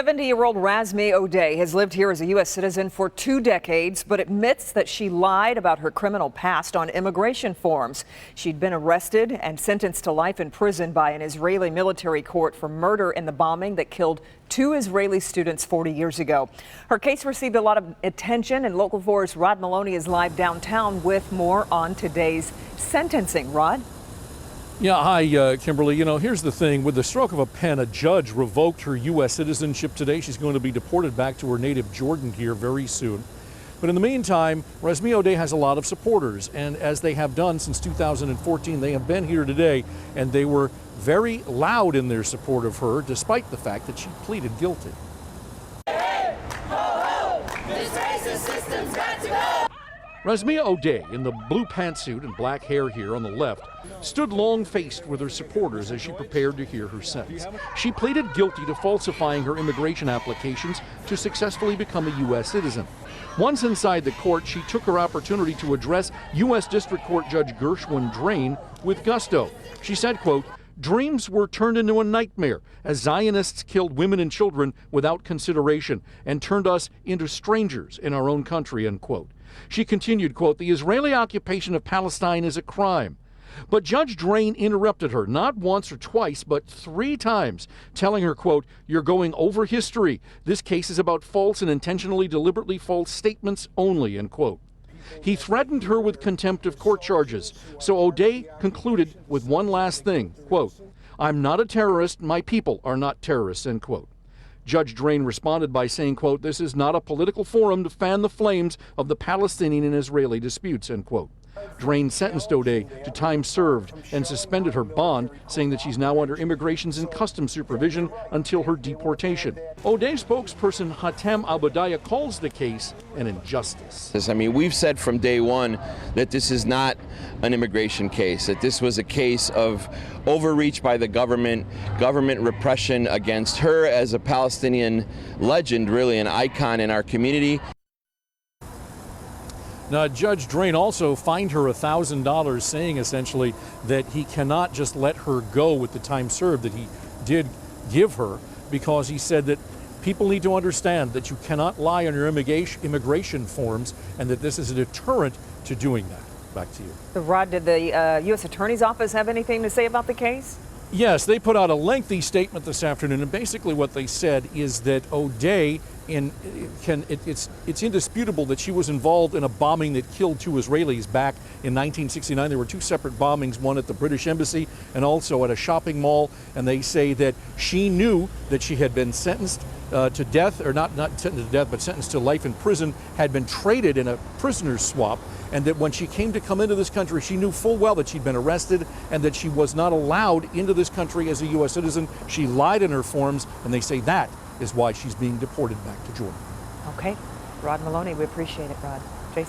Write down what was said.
70-year-old Rasmea Odeh has lived here as a U.S. citizen for 2 decades, but admits that she lied about her criminal past on immigration forms. She'd been arrested and sentenced to life in prison by an Israeli military court for murder in the bombing that killed 2 Israeli students 40 years ago. Her case received a lot of attention, and Local 4's Rod Maloney is live downtown with more on today's sentencing. Rod? Yeah, hi, Kimberly. You know, here's the thing. With the stroke of a pen, a judge revoked her U.S. citizenship today. She's going to be deported back to her native Jordan here very soon. But in the meantime, Rasmea Odeh has a lot of supporters, and as they have done since 2014, they have been here today, and they were very loud in their support of her, despite the fact that she pleaded guilty. Hey, ho, ho, this racist system's got to go! Rasmea Odeh, in the blue pantsuit and black hair here on the left, stood long-faced with her supporters as she prepared to hear her sentence. She pleaded guilty to falsifying her immigration applications to successfully become a U.S. citizen. Once inside the court, she took her opportunity to address U.S. District Court Judge Gershwin Drain with gusto. She said, quote, "Dreams were turned into a nightmare as Zionists killed women and children without consideration and turned us into strangers in our own country," end quote. She continued, quote, "The Israeli occupation of Palestine is a crime." But Judge Drain interrupted her, not once or twice, but 3 times, telling her, quote, "You're going over history. This case is about false and intentionally, deliberately false statements only," end quote. He threatened her with contempt of court charges. So Odeh concluded with one last thing, quote, "I'm not a terrorist. My people are not terrorists," end quote. Judge Drain responded by saying, quote, "This is not a political forum to fan the flames of the Palestinian and Israeli disputes," end quote. Drain sentenced Odeh to time served and suspended her bond, saying that she's now under Immigrations and Customs supervision until her deportation. Odeh spokesperson Hatem Abadaya calls the case an injustice. I mean, we've said from day one that this is not an immigration case, that this was a case of overreach by the government repression against her as a Palestinian legend, really an icon in our community. Now, Judge Drain also fined her $1,000, saying essentially that he cannot just let her go with the time served that he did give her, because he said that people need to understand that you cannot lie on your immigration forms and that this is a deterrent to doing that. Back to you. So, Rod, did the U.S. Attorney's Office have anything to say about the case? Yes, they put out a lengthy statement this afternoon, and basically what they said is that Odeh, it's indisputable that she was involved in a bombing that killed 2 Israelis back in 1969. There were 2 separate bombings, one at the British Embassy and also at a shopping mall, and they say that she knew that she had been sentenced to death, or not sentenced to death, but sentenced to life in prison, had been traded in a prisoner's swap, and that when she came to come into this country, she knew full well that she'd been arrested and that she was not allowed into this country as a U.S. citizen. She lied in her forms, and they say that is why she's being deported back to Jordan. Okay. Rod Maloney, we appreciate it, Rod.